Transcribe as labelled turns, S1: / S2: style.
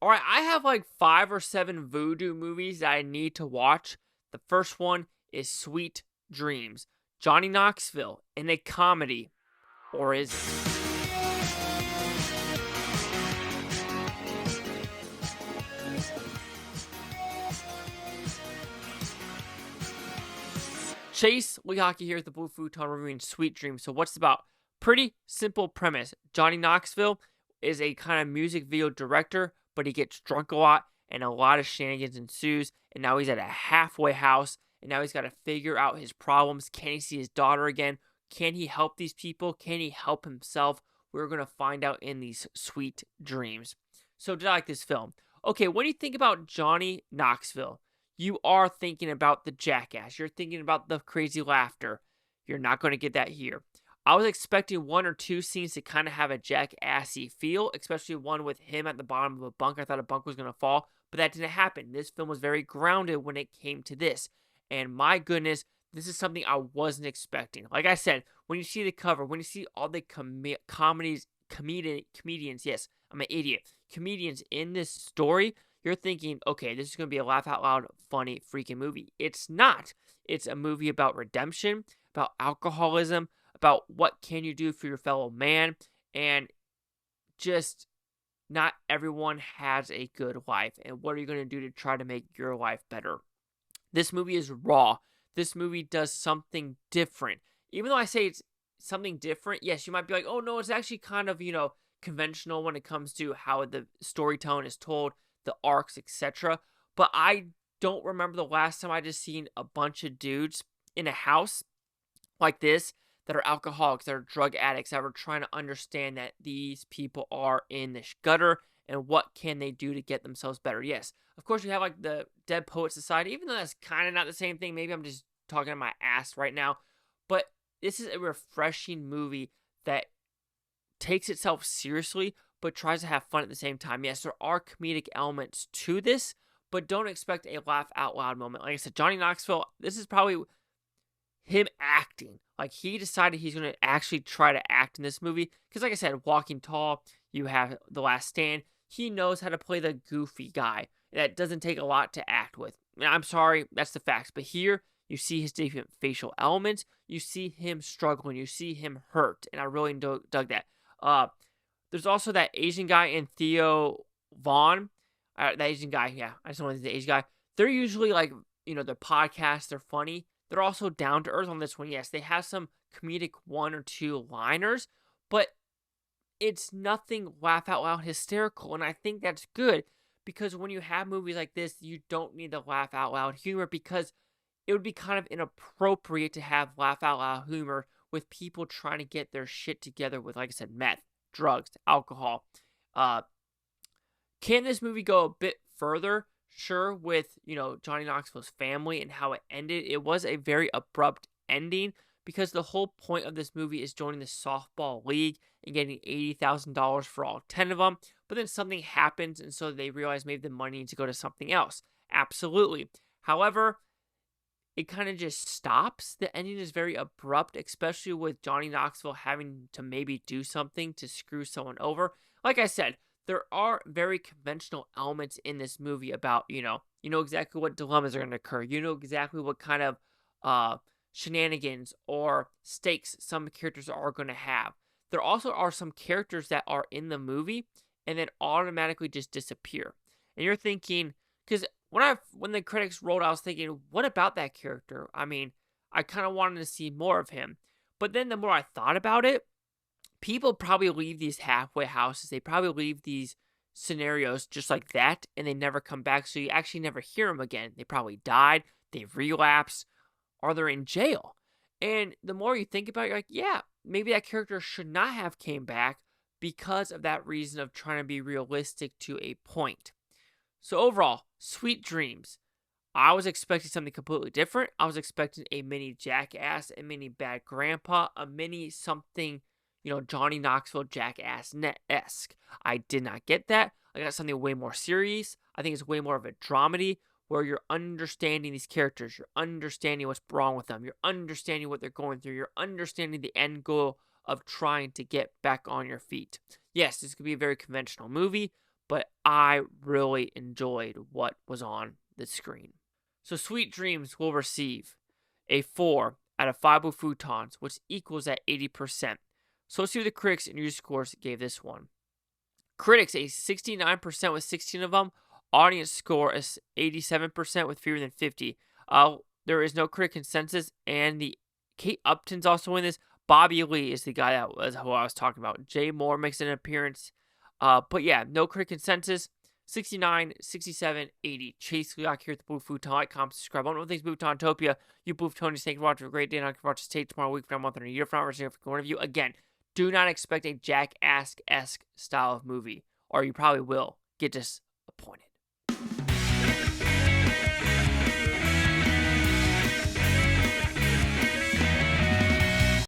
S1: All right, I have like 5 or 7 voodoo movies that I need to watch. The first one is Sweet Dreams. Johnny Knoxville in a comedy, or is it? Chase Lije here at the Blue Futon reviewing Sweet Dreams. So what's it about? Pretty simple premise. Johnny Knoxville is a kind of music video director, but he gets drunk a lot and a lot of shenanigans ensues. And now he's at a halfway house and now he's got to figure out his problems. Can he see his daughter again? Can he help these people? Can he help himself? We're going to find out in these Sweet Dreams. So did I like this film? Okay, when you think about Johnny Knoxville, you are thinking about the jackass. You're thinking about the crazy laughter. You're not going to get that here. I was expecting 1 or 2 scenes to kind of have a jackassy feel, especially one with him at the bottom of a bunk. I thought a bunk was going to fall, but that didn't happen. This film was very grounded when it came to this. And my goodness, this is something I wasn't expecting. Like I said, when you see the cover, when you see all the comedians, yes, I'm an idiot, comedians in this story, you're thinking, okay, this is going to be a laugh out loud, funny, freaking movie. It's not. It's a movie about redemption, about alcoholism, about what can you do for your fellow man, and just not everyone has a good life, and what are you going to do to try to make your life better? This movie is raw. This movie does something different. Even though I say it's something different, yes, you might be like, oh no, it's actually kind of, conventional when it comes to how the storytelling is told, the arcs, etc. But I don't remember the last time I just seen a bunch of dudes in a house like this that are alcoholics, that are drug addicts, that are trying to understand that these people are in this gutter and what can they do to get themselves better. Yes, of course you have like the Dead Poet Society, even though that's kind of not the same thing. Maybe I'm just talking on my ass right now. But this is a refreshing movie that takes itself seriously, but tries to have fun at the same time. Yes, there are comedic elements to this, but don't expect a laugh out loud moment. Like I said, Johnny Knoxville, this is probably him acting. Like he decided he's going to actually try to act in this movie. Because like I said, Walking Tall, you have The Last Stand. He knows how to play the goofy guy. That doesn't take a lot to act with. I'm sorry, that's the facts. But here, you see his different facial elements. You see him struggling. You see him hurt. And I really dug that. There's also that Asian guy in Theo Vaughn. That Asian guy, yeah. I just wanted to say the Asian guy. They're usually like, their podcasts, they're funny. They're also down to earth on this one. Yes, they have some comedic 1 or 2 liners, but it's nothing laugh out loud hysterical. And I think that's good because when you have movies like this, you don't need the laugh out loud humor because it would be kind of inappropriate to have laugh out loud humor with people trying to get their shit together with, like I said, meth, drugs, alcohol. Can this movie go a bit further? Sure, with, Johnny Knoxville's family and how it ended. It was a very abrupt ending because the whole point of this movie is joining the softball league and getting $80,000 for all 10 of them. But then something happens, and so they realize maybe the money needs to go to something else. Absolutely. However, it kind of just stops. The ending is very abrupt, especially with Johnny Knoxville having to maybe do something to screw someone over. Like I said, there are very conventional elements in this movie about, you know exactly what dilemmas are going to occur. You know exactly what kind of shenanigans or stakes some characters are going to have. There also are some characters that are in the movie and then automatically just disappear. And you're thinking, because when the critics rolled, I was thinking, what about that character? I mean, I kind of wanted to see more of him. But then the more I thought about it, people probably leave these halfway houses. They probably leave these scenarios just like that, and they never come back. So you actually never hear them again. They probably died, they've relapsed, or they're in jail. And the more you think about it, you're like, yeah, maybe that character should not have came back because of that reason of trying to be realistic to a point. So overall, Sweet Dreams. I was expecting something completely different. I was expecting a mini Jackass, a mini Bad Grandpa, a mini something, Johnny Knoxville Jackass-esque. I did not get that. I got something way more serious. I think it's way more of a dramedy where you're understanding these characters. You're understanding what's wrong with them. You're understanding what they're going through. You're understanding the end goal of trying to get back on your feet. Yes, this could be a very conventional movie, but I really enjoyed what was on the screen. So Sweet Dreams will receive a 4 out of 5 Blue Futons, which equals at 80%. So let's see what the critics and user scores gave this one. Critics a 69% with 16 of them. Audience score is 87% with fewer than 50. There is no critic consensus, and the Kate Upton's also in this. Bobby Lee is the guy that was who I was talking about. Jay Mohr makes an appearance. But yeah, no critic consensus. 69, 67, 80. Chase Leak here at the Blue Futon. Like, comment, subscribe. One things Bhutan-topia. You Blue Futonians, thank you for watching. Have a great day. And I can watch this tape tomorrow, week from now, month, and a year from now. We're seeing one of you. Again, do not expect a Jackass-esque style of movie, or you probably will get disappointed.